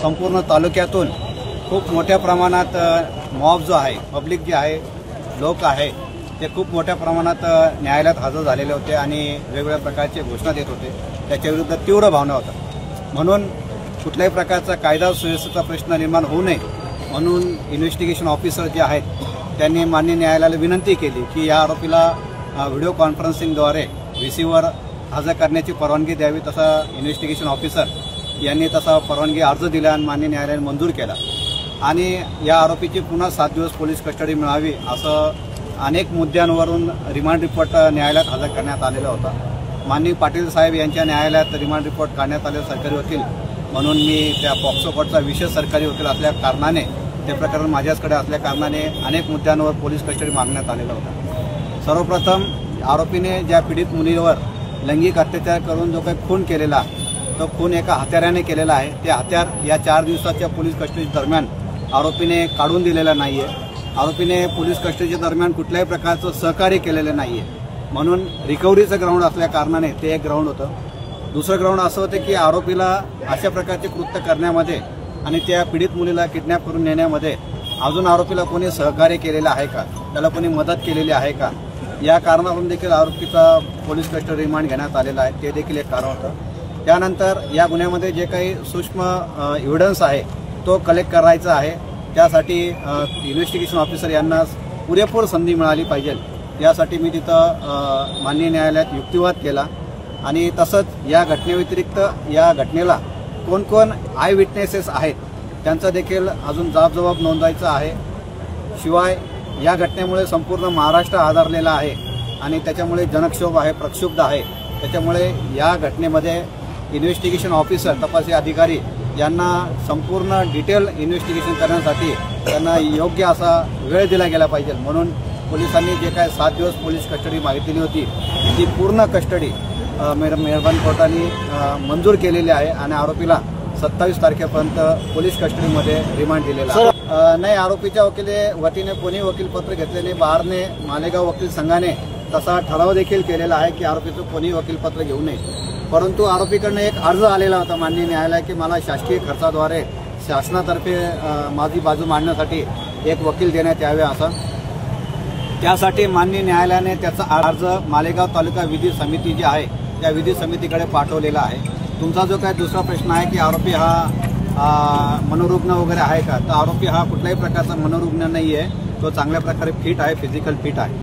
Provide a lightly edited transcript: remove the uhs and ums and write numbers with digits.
संपूर्ण तालुक्यातून खूप मोठ्या प्रमाणात मॉब जो आहे, पब्लिक जे आहे, लोक आहे, ते खूप मोठ्या प्रमाणात न्यायालयात हजर झालेले होते आणि वेगवेगळ्या प्रकारचे घोषणा देत होते। त्याच्याविरुद्ध तीव्र भावना होता। म्हणून कुठल्याही प्रकारचा कायदा सुव्यवस्थेचा प्रश्न निर्माण होऊ नये म्हणून इन्व्हेस्टिगेशन ऑफिसर जे आहेत त्यांनी माननीय न्यायालयाला विनंती केली की या आरोपीला व्हिडिओ कॉन्फरन्सिंगद्वारे व्हीसीवर हजर करण्याची परवानगी द्यावी। तसा इन्व्हेस्टिगेशन ऑफिसर यांनी तसा परवानगी अर्ज दिला आणि माननीय न्यायालयाने मंजूर केला आणि या आरोपीची पुन्हा 7 दिवस पोलीस कस्टडी मिळावी असं अनेक मुद्द्यांवरून रिमांड रिपोर्ट न्यायालयात हजर करण्यात आलेला होता। माननीय पाटील साहेब यांच्या न्यायालयात रिमांड रिपोर्ट काढण्यात आले सरकारी वकील म्हणून मी त्या पॉक्सो कोर्टचा विशेष सरकारी वकील असल्या कारणाने ते प्रकरण माझ्याकडे असल्या कारणाने अनेक मुद्द्यांवर पोलीस कस्टडी मागण्यात आलेला होता। सर्वप्रथम आरोपीने ज्या पीडित मुलीवर लैंगिक अत्याचार करून जो काही खून केलेला तो खून एका हत्याराने केलेला आहे। ते हत्यार या 4 दिवसाच्या पोलीस कस्टडी दरम्यान आरोपीने काढून दिलेला नाहीये। आरोपीने पोलीस कस्टडीच्या दरम्यान कुठल्याही प्रकारचं सहकार्य केलेलं नाहीये म्हणून रिकव्हरीचं ग्राउंड असल्या कारणाने ते एक ग्राउंड होतं। दुसरं ग्राउंड असं होतं की आरोपीला अशा प्रकारचे कृत्य करण्यामध्ये आणि त्या पीडित मुलीला किडनॅप करून नेण्यामध्ये अजून आरोपीला कोणी सहकार्य केलेलं आहे का, त्याला कोणी मदत केलेली आहे का, या कारणावरून देखील आरोपीचा पोलीस कस्टडी रिमांड घेण्यात आलेला आहे। ते देखील एक कारण होतं। त्यानंतर या गुन्ह्यामध्ये जे काही सूक्ष्म एव्हिडन्स आहे तो कलेक्ट करायचा आहे। त्यासाठी इन्व्हेस्टिगेशन ऑफिसर यांना पुरेपूर संधी मिळाली पाहिजे यासाठी मी तिथं माननीय न्यायालयात युक्तिवाद केला आणि तसंच या घटनेव्यतिरिक्त या घटनेला कोण कोण आय विटनेसेस आहेत त्यांचा देखील अजून जबाब नोंदवायचा आहे। शिवाय या घटनेमुळे संपूर्ण महाराष्ट्र आधारलेला आहे आणि त्याच्यामुळे जनक्षोभ आहे, प्रक्षुब्ध आहे। त्याच्यामुळे या घटनेमध्ये इन्व्हेस्टिगेशन ऑफिसर, तपासी अधिकारी यांना संपूर्ण डिटेल इन्व्हेस्टिगेशन करण्यासाठी त्यांना योग्य असा वेळ दिला गेला पाहिजे म्हणून पोलिसांनी जे काय 7 दिवस पोलीस कस्टडी मागितलेली होती ती पूर्ण कस्टडी मेहरबान कोर्टाने मंजूर केलेली आहे आणि आरोपीला 27 तारखेपर्यंत पोलीस कस्टडीमध्ये रिमांड दिलेला आहे। नाही, आरोपीच्या वतीने कोणी वकीलपत्र घेतले नाही। बारने मालेगाव वकील संघाने तसा ठराव देखील केलेला आहे की आरोपीचं कोणी वकीलपत्र घेऊ नये। परंतु आरोपीकडनं एक अर्ज आलेला होता माननीय न्यायालय की मला शासकीय खर्चाद्वारे शासनातर्फे माझी बाजू मांडण्यासाठी एक वकील देण्यात यावे असं। त्यासाठी माननीय न्यायालयाने त्याचा अर्ज मालेगाव तालुका विधी समिती जी आहे त्या विधी समितीकडे पाठवलेला आहे। तुमचा जो काही दुसरा प्रश्न आहे की आरोपी हा मनोरुग्ण वगैरे आहे का, तर आरोपी हा कुठल्याही प्रकारचा मनोरुग्ण नाही आहे। तो चांगल्या प्रकारे फिट आहे, फिजिकल फिट आहे।